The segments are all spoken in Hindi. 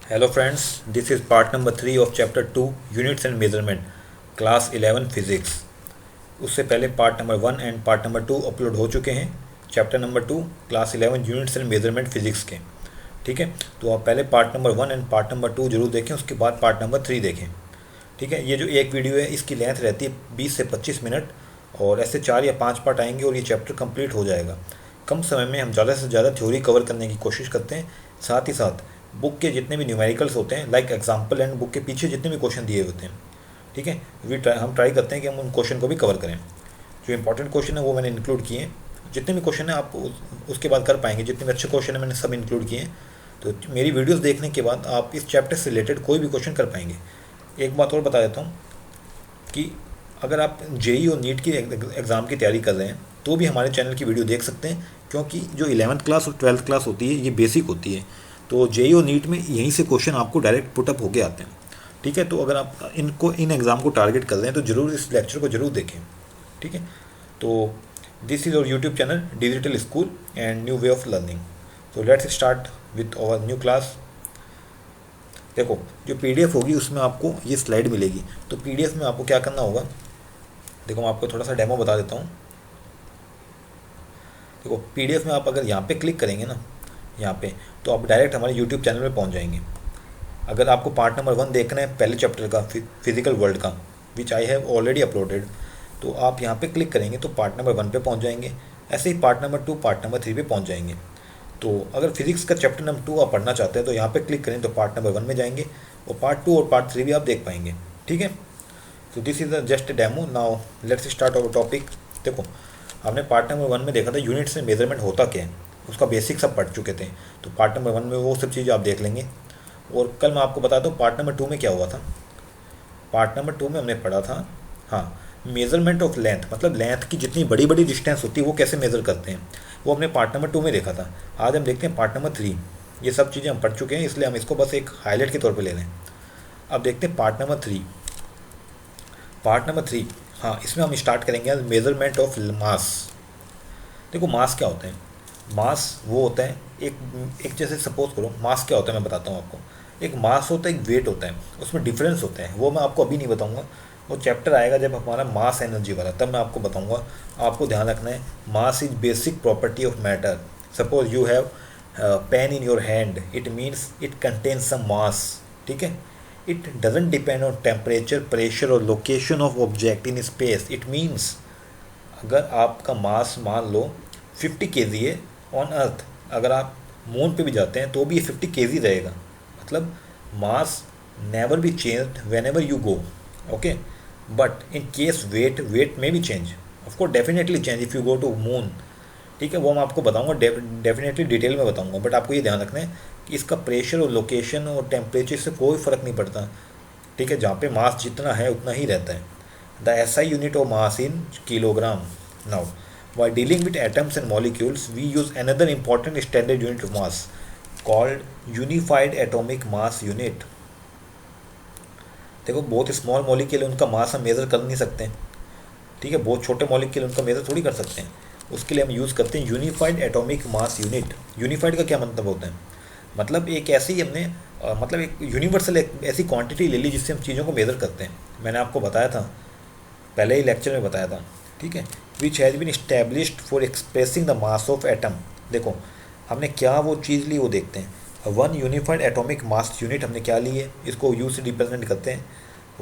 Hello friends, this is part number 3 of chapter 2 Units and Measurement, class 11 Physics। उससे पहले part number 1 and part number 2 upload हो चुके हैं, chapter number 2 class 11 units and measurement physics के। ठीक है, तो आप पहले part number 1 and part number 2 जरूर देखें, उसके बाद पार्ट नंबर 3 देखें। ठीक है, ये जो एक वीडियो है इसकी लेंथ रहती है 20 से 25 मिनट और ऐसे 4 या 5 पार्ट आएंगे और ये चैप्टर कंप्लीट हो जाएगा। कम समय में हम ज़्यादा से ज़्यादा थ्योरी कवर करने की कोशिश करते हैं, साथ ही साथ बुक के जितने भी न्यूमेरिकल्स होते हैं लाइक एग्जाम्पल एंड बुक के पीछे जितने भी क्वेश्चन दिए होते हैं, ठीक है, हम ट्राई करते हैं कि हम उन क्वेश्चन को भी कवर करें। जो इंपॉर्टेंट क्वेश्चन है वो मैंने इंक्लूड किए हैं, जितने भी क्वेश्चन हैं आप उसके बाद कर पाएंगे, जितने भी अच्छे क्वेश्चन हैं मैंने सब इंक्लूड किए हैं। तो मेरी वीडियोस देखने के बाद आप इस चैप्टर से रिलेटेड कोई भी क्वेश्चन कर पाएंगे। एक बात और बता देता हूँ कि अगर आप जेई और नीट की एग्ज़ाम की तैयारी कर रहे हैं तो भी हमारे चैनल की वीडियो देख सकते हैं, क्योंकि जो 11th क्लास और 12th क्लास होती है ये बेसिक होती है। तो जेई और नीट में यहीं से क्वेश्चन आपको डायरेक्ट पुटअप होके आते हैं। ठीक है, तो अगर आप इन एग्ज़ाम को टारगेट कर रहे हैं तो ज़रूर इस लेक्चर को ज़रूर देखें। ठीक है, तो this is our YouTube channel digital school and new way of learning. तो let's start with our new class. देखो, जो पीडीएफ होगी उसमें आपको ये स्लाइड मिलेगी, तो पीडीएफ में आपको क्या करना होगा, देखो मैं आपको थोड़ा सा डेमो बता देता हूँ। देखो, पीडीएफ में आप अगर यहाँ पे क्लिक करेंगे ना, यहाँ पे, तो आप डायरेक्ट हमारे यूट्यूब चैनल में पहुँच जाएंगे। अगर आपको पार्ट नंबर 1 देखना है पहले चैप्टर का फिजिकल वर्ल्ड का, विच आई हैव ऑलरेडी अपलोडेड, तो आप यहाँ पे क्लिक करेंगे तो पार्ट नंबर 1 पे पहुँच जाएंगे। ऐसे ही पार्ट नंबर 2, पार्ट नंबर 3 पे पहुँच जाएंगे। तो अगर फिजिक्स का चैप्टर नंबर 2 आप पढ़ना चाहते हैं तो यहाँ पे क्लिक करें तो पार्ट नंबर 1 में जाएंगे और पार्ट 2 और पार्ट 3 भी आप देख पाएंगे। ठीक है, तो this is just demo. Now let's start our topic. देखो, हमने पार्ट नंबर 1 में देखा था यूनिट्स में मेजरमेंट होता क्या है, उसका बेसिक सब पढ़ चुके थे। तो पार्ट नंबर 1 में वो सब चीज़ें आप देख लेंगे। और कल मैं आपको बताता हूँ पार्ट नंबर 2 में क्या हुआ था। पार्ट नंबर 2 में हमने पढ़ा था, हाँ, मेजरमेंट ऑफ लेंथ, मतलब लेंथ की जितनी बड़ी बड़ी डिस्टेंस होती है वो कैसे मेज़र करते हैं, वो हमने पार्ट नंबर 2 में देखा था। आज हम देखते हैं पार्ट नंबर 3। ये सब चीज़ें हम पढ़ चुके हैं, इसलिए हम इसको बस एक हाईलाइट के तौर पर ले लें। अब देखते हैं पार्ट नंबर 3। पार्ट नंबर 3, हाँ, इसमें हम स्टार्ट करेंगे मेजरमेंट ऑफ मास। देखो, मास क्या होता है। मास वो होता है एक जैसे सपोज करो, मास क्या होता है मैं बताता हूँ आपको। एक मास होता है, एक वेट होता है, उसमें डिफरेंस होता है, वो मैं आपको अभी नहीं बताऊँगा। वो चैप्टर आएगा जब हमारा मास एनर्जी वाला, तब मैं आपको बताऊँगा। आपको ध्यान रखना है, mass is basic property of matter. Suppose you have pen in your hand, it means it contains some mass. ठीक है, it doesn't depend on temperature, pressure और location of object in space. It means अगर आपका मास मान लो 50 kg है ऑन अर्थ, अगर आप मून पे भी जाते हैं तो भी ये 50 kg रहेगा। मतलब mass never be changed whenever you go. Okay, but in case weight में भी change, of course definitely change if you go to moon. ठीक है, वो मैं आपको बताऊंगा, डेफिनेटली डिटेल में बताऊंगा, बट आपको ये ध्यान रखना है कि इसका प्रेशर और लोकेशन और टेम्परेचर से कोई फ़र्क नहीं पड़ता। ठीक है, जहाँ पे मास जितना है उतना ही रहता है। The SI unit of mass in kilogram. Now, while dealing with atoms and molecules, we use another important standard unit of mass called unified atomic mass unit. देखो, बहुत स्मॉल मॉलिक्यूल उनका मास हम मेज़र कर नहीं सकते। ठीक है, बहुत छोटे मॉलिक्यूल उनका मेज़र थोड़ी कर सकते हैं। उसके लिए हम यूज़ करते हैं unified atomic mass unit. Unified का क्या मतलब होता है, मतलब एक ऐसी हमने मतलब एक यूनिवर्सल एक ऐसी क्वांटिटी ले ली जिससे हम चीज़ों को मेज़र करते हैं। मैंने आपको बताया था, पहले ही लेक्चर में बताया था। ठीक है, which has been established for expressing the mass of atom. देखो, हमने क्या वो चीज़ ली वो देखते हैं। 1 यूनिफाइड एटॉमिक मास यूनिट हमने क्या ली है, इसको यू से रिप्रेजेंट करते हैं।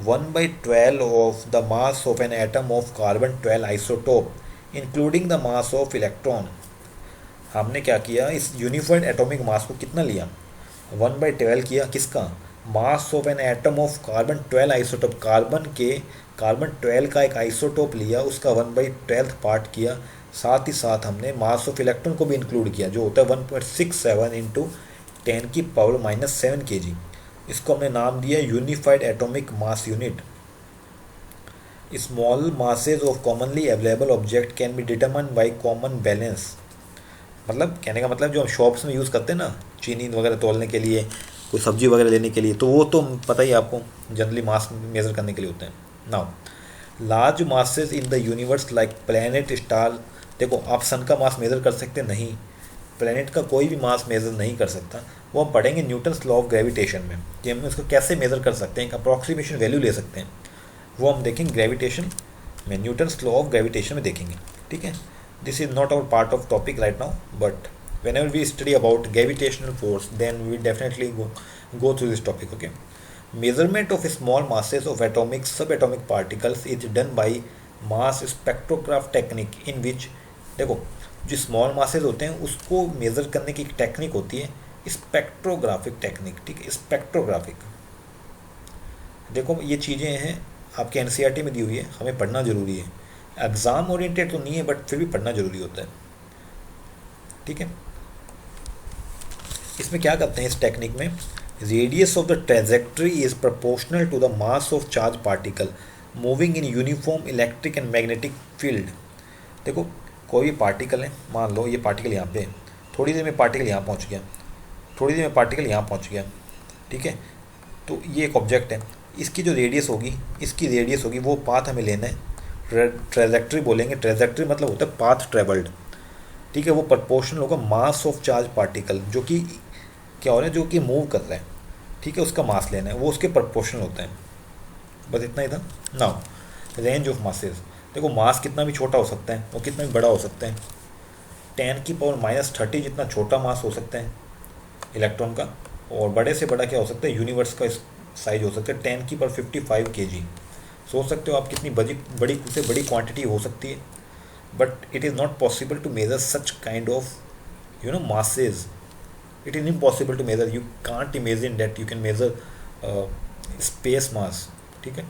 1/12 of the mass of an atom of carbon 12 isotope including the mass of electron. हमने क्या किया, इस यूनिफाइड एटॉमिक मास को कितना लिया, 1/12 किया, किसका, mass of an atom of carbon 12 isotope, carbon 12 का एक आइसोटोप लिया, उसका 1/12 पार्ट किया। साथ ही साथ हमने मास ऑफ इलेक्ट्रॉन को भी इंक्लूड किया, जो होता है 1.67 इंटू 10⁻⁷ kg। इसको हमने नाम दिया unified atomic mass unit. Small masses of commonly available object can be determined by common balance. मतलब कहने का मतलब जो हम शॉप्स में यूज़ करते हैं ना, चीनी वगैरह तोलने के लिए, कोई सब्जी वगैरह लेने के लिए, तो वो तो पता ही आपको जनरली मास मेज़र करने के लिए होते हैं। Now, large masses in the universe like planet, star. देखो, आप सन का मास मेज़र कर सकते नहीं, प्लैनेट का कोई भी मास मेज़र नहीं कर सकता, वो हम पढ़ेंगे न्यूटन्स लॉ ऑफ ग्रेविटेशन में, कि हम इसको कैसे मेज़र कर सकते हैं, एक अप्रॉक्सीमेशन वैल्यू ले सकते हैं, वो हम देखेंगे ग्रेविटेशन में, न्यूटन्स लॉ ऑफ ग्रेविटेशन में देखेंगे, ठीक है। This is not our part of topic right now, but whenever we study about gravitational force, then we definitely go through this topic. Okay, measurement of small masses of atomic subatomic particles is done by mass spectrograph technique, in which देखो जो स्मॉल मासेज होते हैं उसको मेज़र करने की एक टेक्निक होती है स्पेक्ट्रोग्राफिक टेक्निक, ठीक है। स्पेक्ट्रोग्राफिक, देखो ये चीज़ें हैं आपके एनसीईआरटी में दी हुई है, हमें पढ़ना ज़रूरी है, एग्ज़ाम ओरिएंटेड तो नहीं है बट फिर भी पढ़ना ज़रूरी होता है, ठीक है। इसमें क्या करते हैं इस टेक्निक में, radius of the trajectory is proportional to the mass of charge particle moving in uniform electric and magnetic field. देखो कोई भी पार्टिकल है, मान लो ये पार्टिकल यहाँ पे है, थोड़ी देर में पार्टिकल यहाँ पहुँच गया, थोड़ी देर में पार्टिकल यहाँ पहुँच गया, ठीक है। तो ये एक ऑब्जेक्ट है, इसकी जो रेडियस होगी, इसकी रेडियस होगी, वो पाथ हमें लेना है, ट्रेजेक्ट्री बोलेंगे, ट्रेजेक्ट्री मतलब होता है पाथ ट्रेवल्ड, ठीक है। वो प्रोपोर्शनल होगा मास ऑफ चार्ज पार्टिकल, जो कि क्या हो रहा है, जो कि मूव कर रहा है, ठीक है, उसका मास लेना है, वो उसके प्रोपोर्शनल होता है। बस इतना ही था। नाउ रेंज ऑफ मासेस, देखो मास कितना भी छोटा हो सकता है और कितना भी बड़ा हो सकता है, 10⁻³ जितना छोटा मास हो सकता है इलेक्ट्रॉन का, और बड़े से बड़ा क्या हो सकता है, यूनिवर्स का साइज हो सकता है 10⁻55 kg। सोच सकते हो आप कितनी बड़ी से बड़ी क्वांटिटी हो सकती है, but it is not possible to measure such kind of masses. It is impossible to measure. You can't imagine that you can measure space mass, ठीक है।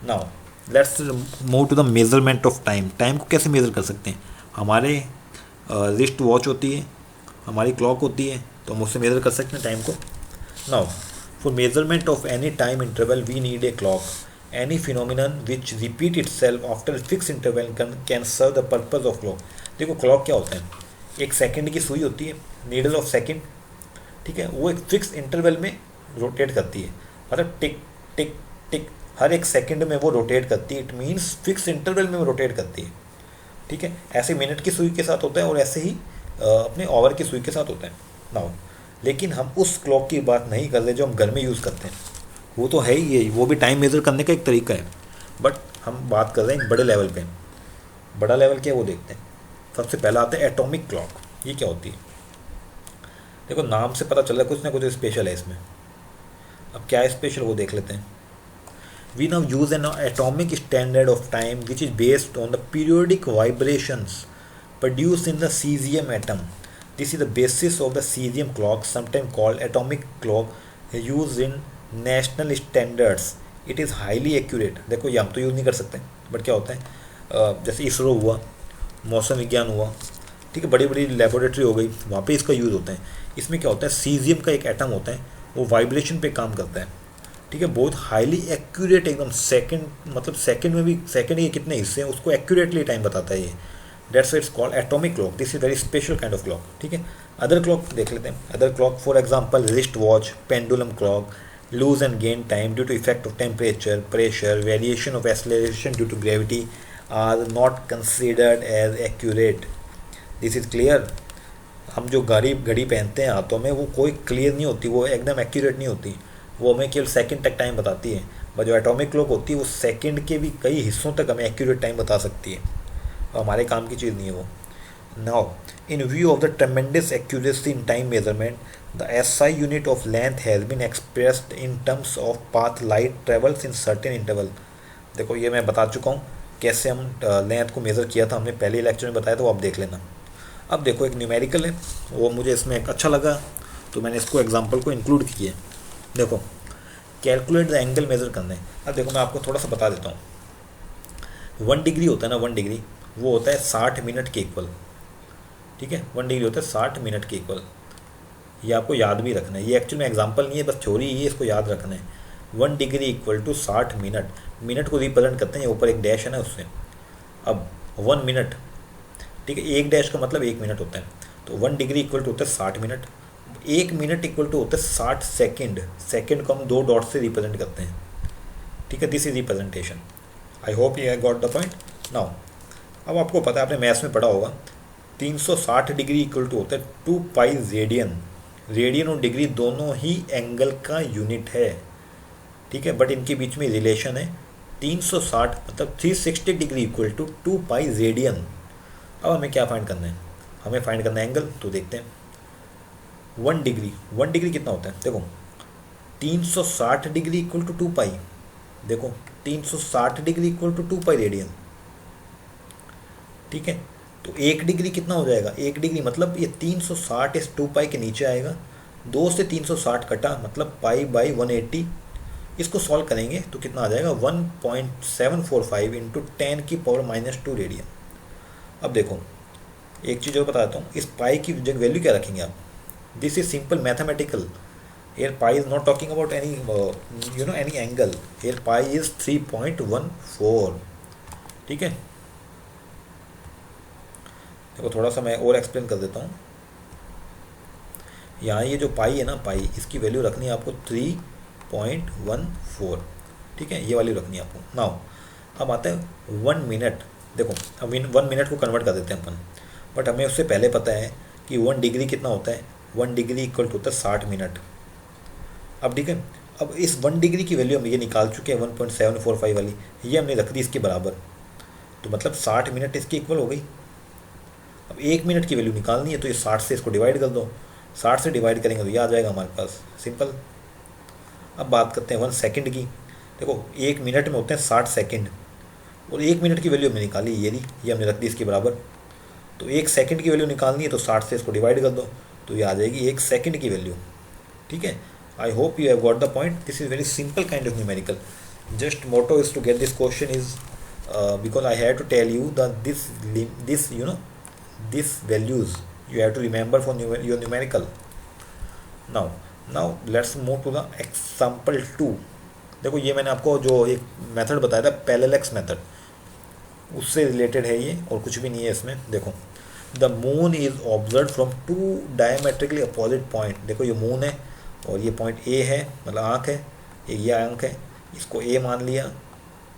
Now let's move to the measurement of time. Time को कैसे मेज़र कर सकते हैं, हमारे रिस्ट वॉच होती है, हमारी क्लॉक होती है, तो हम उससे मेज़र कर सकते हैं टाइम को। Now for measurement of any time interval we need a clock. Any phenomenon which repeat itself after a fixed interval can serve the purpose of clock. देखो क्लॉक क्या होता है, एक सेकंड की सुई होती है, नीडल ऑफ सेकंड, ठीक है, वो एक फिक्स इंटरवल में रोटेट करती है, मतलब टिक टिक टिक, हर एक सेकंड में वो रोटेट करती है, इट मीन्स फिक्स इंटरवल में वो रोटेट करती है, ठीक है। ऐसे मिनट की सुई के साथ होता है और ऐसे ही अपने आवर की सुई के साथ होता है। नाउ लेकिन हम उस क्लॉक की बात नहीं कर रहे जो हम घर में यूज़ करते हैं, वो तो है ही, वो भी टाइम मेज़र करने का एक तरीका है, बट हम बात कर रहे हैं बड़े लेवल पे। बड़ा लेवल क्या है वो देखते हैं। सबसे पहला आता है एटॉमिक क्लॉक। ये क्या होती है, देखो नाम से पता चल रहा है कुछ ना कुछ स्पेशल है इसमें। अब क्या है स्पेशल वो देख लेते हैं। We now use an atomic standard of time which is based on the periodic vibrations produced in the caesium atom. This is the basis of the caesium clock, sometime called atomic clock, use in national standards. It is highly accurate. देखो ये हम तो यूज़ नहीं कर सकते, बट क्या होता है, जैसे इसरो हुआ, मौसम विज्ञान हुआ, ठीक है, बड़ी बड़ी लेबोरेटरी हो गई, वहाँ पे इसका यूज़ होता है। इसमें क्या होता है, सीजियम का एक एटम होता है, वो वाइब्रेशन पे काम करता है, ठीक है, बहुत हाईली एक्यूरेट, एकदम सेकंड, मतलब सेकंड में भी, सेकंड के कितने हिस्से हैं उसको एक्यूरेटली टाइम बताता है ये। That's it's called atomic clock. This is very special kind of clock, ठीक है। अदर क्लॉक देख लेते हैं। Other clock for example wrist watch, pendulum clock, lose and gain time due to effect of temperature, pressure, variation of acceleration due to gravity are not considered as accurate. This is clear. हम जो घड़ी पहनते हैं हाथों में, वो कोई क्लियर नहीं होती, वो एकदम एक्यूरेट नहीं होती, वो हमें केवल सेकंड तक टाइम बताती है। बट जो एटॉमिक क्लॉक होती है वो सेकंड के भी कई हिस्सों तक हमें एक्यूरेट टाइम बता सकती है, और हमारे काम की चीज़ नहीं है वो। Now, in view of the tremendous accuracy in time measurement, the SI unit of length has been expressed in terms of path light travels in certain interval. देखो ये मैं बता चुका हूँ कैसे हम लेंथ को मेज़र किया था, हमने पहले लेक्चर में बताया था, वो आप देख लेना। अब देखो एक न्यूमेरिकल है, वो मुझे इसमें एक अच्छा लगा तो मैंने इसको एग्जांपल को इंक्लूड किया। देखो कैलकुलेट द एंगल मेज़र करना है। अब देखो मैं आपको थोड़ा सा बता देता हूँ। 1 डिग्री होता है ना, 1 डिग्री वो होता है 60 मिनट के इक्वल, ठीक है। 1 डिग्री होता है 60 मिनट के इक्वल। ये आपको याद भी रखना है, ये एक्चुअल में एग्जांपल नहीं है, बस थ्योरी ही है, इसको याद रखना है। 1 degree equal to 60 minute, minute को रिप्रेजेंट करते हैं, ऊपर एक डैश है ना उससे। अब 1 मिनट, ठीक है, एक डैश का मतलब 1 मिनट होता है, तो 1 डिग्री इक्वल टू होता है 60 मिनट। 1 मिनट इक्वल टू होता है 60 सेकेंड। सेकेंड को हम 2 डॉट से रिप्रेजेंट करते हैं, ठीक है। This is representation. I hope you got the point now. अब आपको पता है, आपने मैथ्स में पढ़ा होगा, 360 डिग्री इक्वल टू होता है 2 पाई रेडियन, रेडियन और डिग्री दोनों ही एंगल का यूनिट है, ठीक है, बट इनके बीच में रिलेशन है 360 मतलब 360 degree equal to 2 pi radian. अब हमें क्या फाइंड करना है, हमें फाइंड करना है एंगल। तो देखते हैं 1 डिग्री कितना होता है, देखो 360 डिग्री इक्वल टू 2 पाई, देखो 360 degree equal to 2 pi radian, ठीक है। तो 1 डिग्री कितना हो जाएगा, 1 डिग्री मतलब ये 360 इस 2 पाई के नीचे आएगा, 2 से 360 कटा मतलब पाई बाई 180। इसको सॉल्व करेंगे तो कितना आ जाएगा 1.745 इंटू 10⁻⁻2 रेडियन। अब देखो एक चीज़ और बताता हूँ, इस पाई की जगह वैल्यू क्या रखेंगे आप, this is simple mathematical, here pi is not talking about any any angle, here pi is 3.14, ठीक है। देखो थोड़ा सा मैं और एक्सप्लेन कर देता हूँ, यहाँ ये जो पाई है ना, पाई इसकी वैल्यू रखनी है आपको 3.14, ठीक है, ये वाली रखनी है आपको। नाउ अब आता है 1 मिनट, देखो अब 1 मिनट को कन्वर्ट कर देते हैं अपन, बट हमें उससे पहले पता है कि 1 डिग्री कितना होता है, 1 डिग्री इक्वल टू होता है 60 मिनट। अब ठीक है, अब इस 1 डिग्री की वैल्यू हम ये निकाल चुके हैं 1.745 वाली, ये हमने रख दी इसके बराबर, तो मतलब 60 मिनट इसकी इक्वल हो गई। अब 1 मिनट की वैल्यू निकालनी है तो ये 60 से इसको डिवाइड कर दो, 60 से डिवाइड करेंगे तो ये आ जाएगा हमारे पास, सिंपल। अब बात करते हैं 1 सेकंड की, देखो 1 मिनट में होते हैं 60 सेकंड, और 1 मिनट की वैल्यू हमने निकाली ये दी, ये हमने रख दी इसके बराबर। तो 1 सेकंड की वैल्यू निकालनी है तो 60 से इसको डिवाइड कर दो, तो ये आ जाएगी 1 सेकंड की वैल्यू, ठीक है। I hope you have got the point. This is very simple kind of numerical. Just motto is to get this question is because I have to tell you that this this values you have to remember for your numerical. Now let's move to the example 2. देखो ये मैंने आपको जो एक मेथड बताया था पैरेलैक्स मेथड, उससे रिलेटेड है ये और कुछ भी नहीं है इसमें। देखो the moon is observe from 2 diametrically opposite point, देखो ये मून है और ये पॉइंट ए है, मतलब आँख है, ये आँख है, इसको ए मान लिया,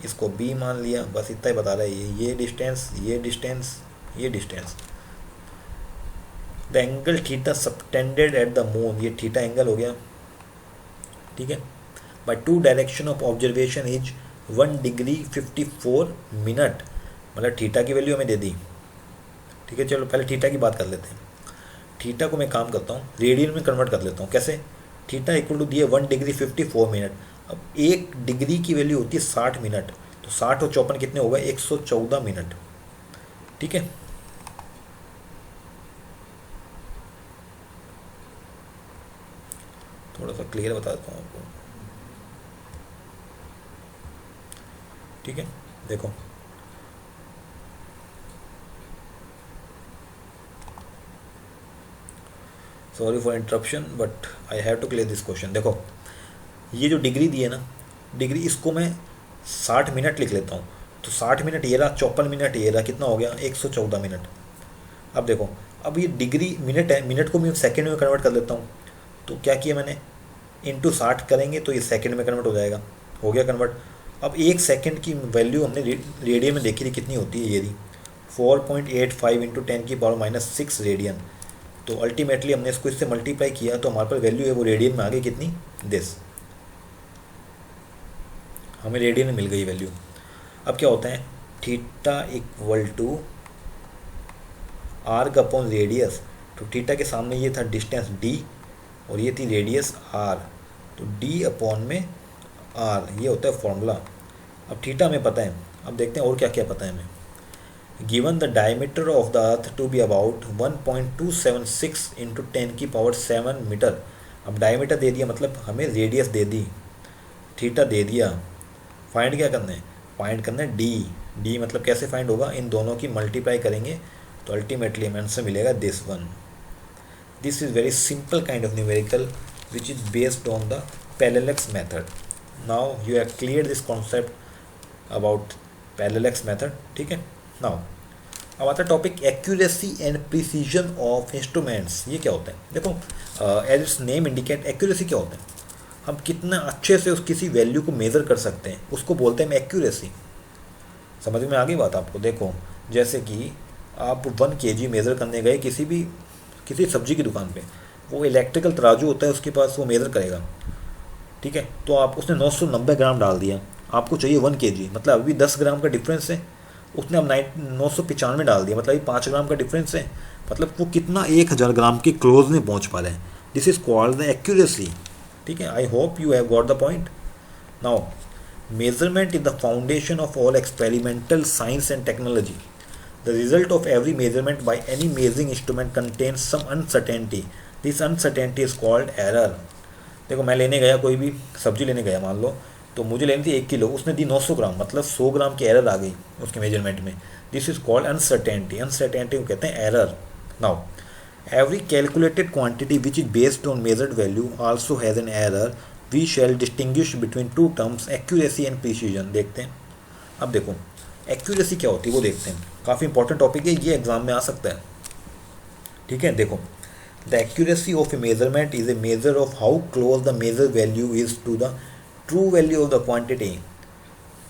इसको बी मान लिया, बस इतना ही बता रहा है ये डिस्टेंस, ये डिस्टेंस, ये distance. The angle theta subtended at the moon, ये थीटा एंगल हो गया, ठीक है। By 2 direction of observation is 1 degree 54 minute, मतलब थीटा की वैल्यू हमें दे दी, ठीक है। चलो पहले थीटा की बात कर लेते हैं। थीटा को मैं काम करता हूँ रेडियन में कन्वर्ट कर लेता हूँ, कैसे, थीटा इक्वल टू दिए 1 डिग्री 54 मिनट। अब 1 डिग्री की वैल्यू होती है 60 मिनट, तो 60 और 54 कितने होगा 114 मिनट, ठीक है। थोड़ा सा क्लियर बता देता हूँ आपको, ठीक है। देखो sorry for interruption but I have to clear this question. देखो ये जो डिग्री दी है ना, डिग्री इसको मैं 60 मिनट लिख लेता हूँ, तो 60 मिनट ये रहा, 54 मिनट ये रहा, कितना हो गया 114 मिनट। अब देखो अब ये डिग्री मिनट है, मिनट को मैं सेकंड में कन्वर्ट कर लेता हूँ, तो क्या किया मैंने इंटू 60 करेंगे तो ये सेकंड में कन्वर्ट हो जाएगा, हो गया कन्वर्ट। अब 1 सेकंड की वैल्यू हमने रेडियन में देखी थी कितनी होती है, ये थी 4.85 इंटू 10⁻⁻6 रेडियन। तो अल्टीमेटली हमने इसको इससे मल्टीप्लाई किया तो हमारे पास वैल्यू है वो रेडियन में आ गई कितनी, दिस, हमें रेडियन में मिल गई वैल्यू। अब क्या होता है theta equal to arc upon radius, तो थीटा के सामने ये था डिस्टेंस d और ये थी रेडियस r, तो d अपॉन में r, ये होता है फॉर्मूला। अब थीटा हमें पता है, अब देखते हैं और क्या क्या पता है हमें। Given the diameter of the earth to be about 1.276 into 10⁻7 metre. अब डायमीटर दे दिया मतलब हमें रेडियस दे दी, थीटा दे दिया, फाइंड क्या करना है, फाइंड करना है डी मतलब कैसे फाइंड होगा, इन दोनों की मल्टीप्लाई करेंगे तो अल्टीमेटली हमें आंसर मिलेगा this one. This is very simple kind of numerical which is based on the parallax method. Now you have clear this concept about parallax method, ठीक है। नाउ अब आता है topic accuracy and precision of instruments. ये क्या होता है, देखो as its name indicate, accuracy क्या होता है, हम कितना अच्छे से उस किसी वैल्यू को मेज़र कर सकते हैं, उसको बोलते हैं एक्यूरेसी। समझ में आ गई बात आपको। देखो जैसे कि आप 1 kg मेज़र करने गए किसी सब्जी की दुकान पे, वो इलेक्ट्रिकल तराजू होता है उसके पास, वो मेज़र करेगा। ठीक है, तो आप उसने 990 ग्राम डाल दिया, आपको चाहिए 1 kg, मतलब अभी 10 ग्राम का डिफरेंस है। उसने अब 995 डाल दिया, मतलब अभी 5 ग्राम का डिफरेंस है। मतलब वो कितना 1000 ग्राम के क्लोज में पहुंच पा रहे हैं। This is called the accuracy. ठीक है, I hope you have got the point. Now measurement is the foundation of all experimental science and technology. The result of every measurement by any measuring instrument contains some uncertainty. This uncertainty is called error. देखो, मैं लेने गया, कोई भी सब्जी लेने गया मान लो, तो मुझे लेनी थी 1 किलो, उसने दी 900 ग्राम, मतलब 100 ग्राम की एरर आ गई उसके मेजरमेंट में। This is called uncertainty. Uncertainty को कहते हैं error. Now every calculated quantity which is based on measured value also has an error. We shall distinguish between two terms, accuracy and precision. देखते हैं, अब देखो एक्यूरेसी क्या होती है वो देखते हैं। काफ़ी इंपॉर्टेंट टॉपिक है, ये एग्जाम में आ सकता है। ठीक है, देखो, the accuracy of a measurement is a measure of how close the measure value is to the true value of the quantity.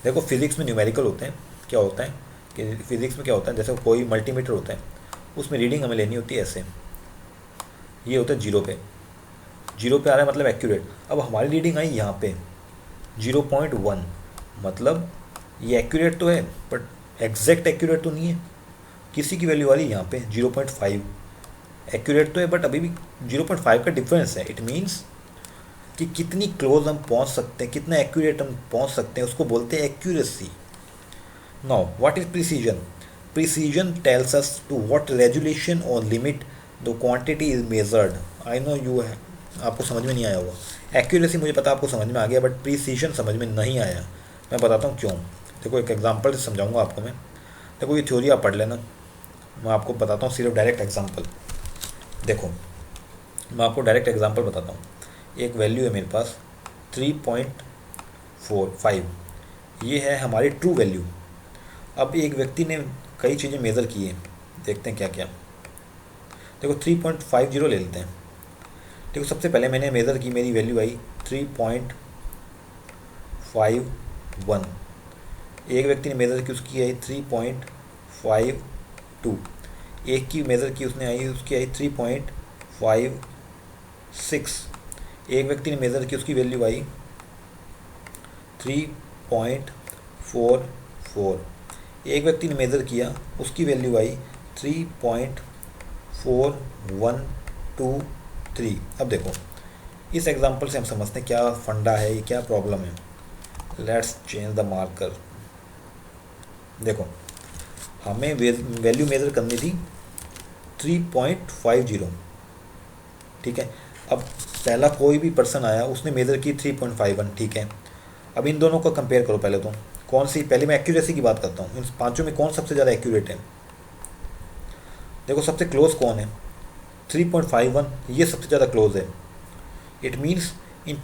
देखो, फिजिक्स में न्यूमेरिकल होते हैं। क्या होता है कि फिजिक्स में क्या होता है, जैसे कोई मल्टीमीटर होता है, उसमें रीडिंग हमें लेनी होती है ऐसे, ये होता है 0 पे, 0 पे आ रहा है मतलब एक्यूरेट। अब हमारी रीडिंग आई यहाँ पे 0.1, मतलब ये एक्यूरेट तो है बट एग्जैक्ट एक्यूरेट तो नहीं है। किसी की वैल्यू आ रही है यहाँ पे 0.5, एक्यूरेट तो है बट अभी भी 0.5 का डिफरेंस है। इट मीन्स कि कितनी क्लोज हम पहुँच सकते हैं, कितना एक्यूरेट हम पहुँच सकते हैं, उसको बोलते हैं accuracy. Now what is precision? Precision tells us to what resolution और limit the quantity is measured. I know you है, आपको समझ में नहीं आया होगा। एक्यूरेसी मुझे पता आपको समझ में आ गया, बट प्रिसीजन समझ में नहीं आया। मैं बताता हूँ क्यों। देखो, एक एग्जांपल से समझाऊंगा आपको मैं। देखो, ये थ्योरी आप पढ़ लेना, मैं आपको बताता हूँ सिर्फ डायरेक्ट एग्जांपल। देखो, मैं आपको डायरेक्ट एग्जांपल बताता हूँ। एक वैल्यू है मेरे पास 3.45, ये है हमारी ट्रू वैल्यू। अब एक व्यक्ति ने कई चीज़ें मेज़र की हैं, देखते हैं क्या क्या। देखो 3.50 ले लेते हैं। देखो, सबसे पहले मैंने मेज़र की, मेरी वैल्यू आई 3.51। एक व्यक्ति ने मेज़र की, उसकी आई 3.52। एक की मेज़र की, उसने आई, उसकी आई 3.56। एक व्यक्ति ने मेज़र की, उसकी वैल्यू आई 3.44। एक व्यक्ति ने मेज़र किया, उसकी वैल्यू आई 3.4123। अब देखो, इस एग्जांपल से हम समझते हैं क्या फंडा है, ये क्या प्रॉब्लम है। Let's change the marker. देखो, हमें वैल्यू मेज़र करनी थी 3.50। ठीक है, अब पहला कोई भी पर्सन आया, उसने मेज़र की 3.51। ठीक है, अब इन दोनों को कंपेयर करो। पहले तो कौन सी, पहले मैं एक्यूरेसी की बात करता हूँ। इन पांचों में कौन सबसे ज़्यादा एक्यूरेट है? देखो, सबसे क्लोज कौन है? 3.51, ये सबसे ज़्यादा क्लोज है। इट मीन्स इन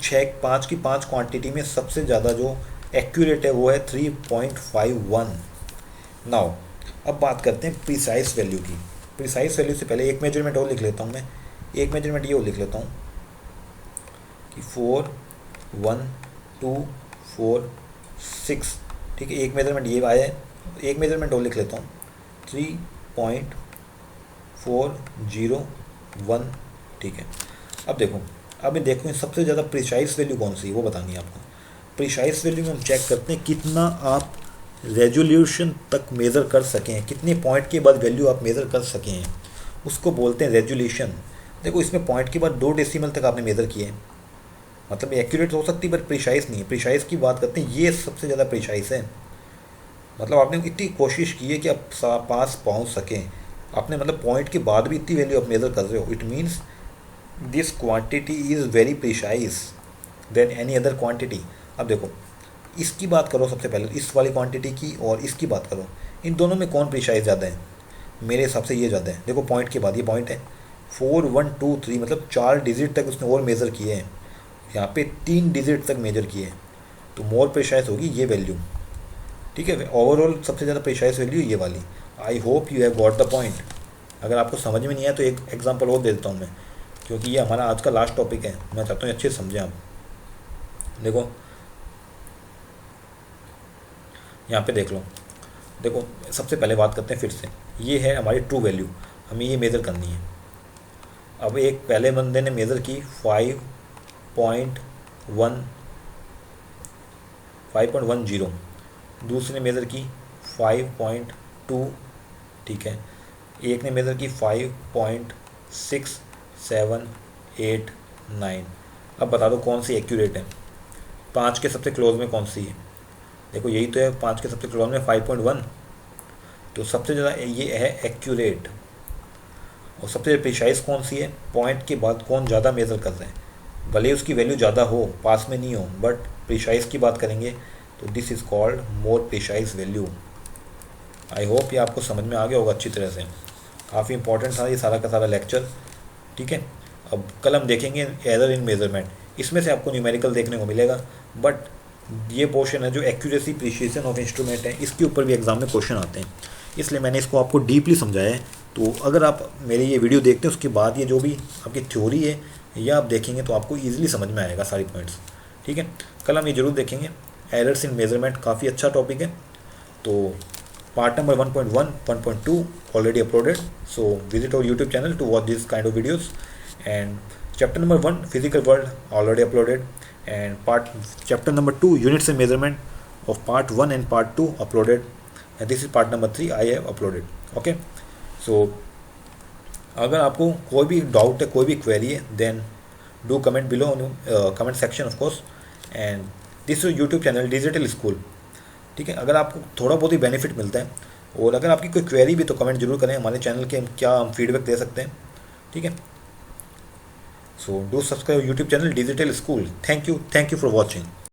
5 की 5 क्वांटिटी में सबसे ज़्यादा जो एक्यूरेट है वो है 3.51। नाउ अब बात करते हैं प्रिसाइज वैल्यू की। प्रिसाइज वैल्यू से पहले एक मेजरमेंट और लिख लेता हूँ मैं। एक मेजरमेंट ये और लिख लेता हूँ कि 41246। ठीक है, एक मेजरमेंट ये आया है। एक मेजरमेंट और लिख लेता हूँ 3.401। ठीक है, अब देखो, अब मैं देखूँ सबसे ज़्यादा प्रिसाइज वैल्यू कौन सी है वो बतानी है आपको। प्रिसाइज वैल्यू में हम चेक करते हैं कितना आप रेजोल्यूशन तक मेज़र कर सकें, कितने पॉइंट के बाद वैल्यू आप मेज़र कर सकें, उसको बोलते हैं रेजोल्यूशन। देखो, इसमें पॉइंट के बाद 2 डेसिमल तक आपने मेज़र किए हैं, मतलब एक्यूरेट हो सकती है बट प्रिसाइज नहीं है। प्रिसाइज की बात करते हैं, ये सबसे ज़्यादा प्रिसाइज है। मतलब आपने इतनी कोशिश की है कि आप पास पहुंच सकें, आपने मतलब पॉइंट के बाद भी इतनी वैल्यू आप मेज़र कर रहे हो। It means this quantity is very precise then any other quantity. अब देखो, इसकी बात करो सबसे पहले, इस वाली क्वांटिटी की और इसकी बात करो, इन दोनों में कौन प्रिसाइज ज़्यादा है? मेरे हिसाब से ये ज़्यादा है। देखो, पॉइंट के बाद ये पॉइंट है 4123, मतलब 4 डिजिट तक उसने और मेज़र किए हैं। यहाँ पे 3 डिजिट तक मेजर किए हैं, तो मोर प्रिसाइज होगी ये वैल्यू। ठीक है, ओवरऑल सबसे ज़्यादा प्रिसाइज वैल्यू ये वाली। I hope you have got the point. अगर आपको समझ में नहीं आया तो एक एग्जांपल और दे देता हूँ मैं, क्योंकि ये हमारा आज का लास्ट टॉपिक है, मैं चाहता हूँ अच्छे से समझें आप। देखो, यहाँ पे देख लो। देखो, सबसे पहले बात करते हैं फिर से, ये है हमारी ट्रू वैल्यू, हमें ये मेज़र करनी है। अब एक पहले बंदे ने मेज़र की 5.10, दूसरे ने मेज़र की 5.2, ठीक है, एक ने मेज़र की 5.6789। अब बता दो कौन सी एक्यूरेट है, 5 के सबसे क्लोज में कौन सी है। देखो यही तो है, 5 के सबसे क्लोज में 5.1, तो सबसे ज़्यादा ये है एक्यूरेट। और सबसे प्रिसाइज कौन सी है, पॉइंट के बाद कौन ज़्यादा मेज़र कर रहे हैं, भले उसकी वैल्यू ज़्यादा हो, पास में नहीं हो, बट प्रिसाइज की बात करेंगे तो this is called more precise value. I hope ये आपको समझ में आ गया होगा अच्छी तरह से। काफ़ी इंपॉर्टेंट था ये सारा का सारा लेक्चर, ठीक है। अब कल हम देखेंगे एरर इन मेजरमेंट, इसमें से आपको न्यूमेरिकल देखने को मिलेगा, बट ये पोर्शन है जो एक्यूरेसी प्रिसिशन ऑफ इंस्ट्रूमेंट है, इसके ऊपर भी एग्जाम में क्वेश्चन आते हैं, इसलिए मैंने इसको आपको डीपली समझाया है। तो अगर आप मेरी ये वीडियो देखते हैं उसके बाद ये जो भी आपकी थ्योरी है या आप देखेंगे तो आपको ईजिली समझ में आएगा सारी पॉइंट्स, ठीक है। कल हम ये जरूर देखेंगे। एरर्स इन मेजरमेंट काफ़ी अच्छा टॉपिक है। तो part number 1.1, 1.2 already uploaded, so visit our YouTube channel to watch this kind of videos. And chapter number 1 physical world already uploaded, and chapter number 2 units and measurement of part 1 and part 2 uploaded, and this is part number 3 I have uploaded. Okay, so अगर आपको कोई भी डाउट है, कोई भी क्वेरी है, then do comment below on comment section of course. And this is YouTube channel digital school, ठीक है। अगर आपको थोड़ा बहुत ही बेनिफिट मिलता है और अगर आपकी कोई क्वेरी भी तो कमेंट जरूर करें हमारे चैनल के, क्या हम फीडबैक दे सकते हैं, ठीक है। So do subscribe YouTube channel digital school. Thank you for watching.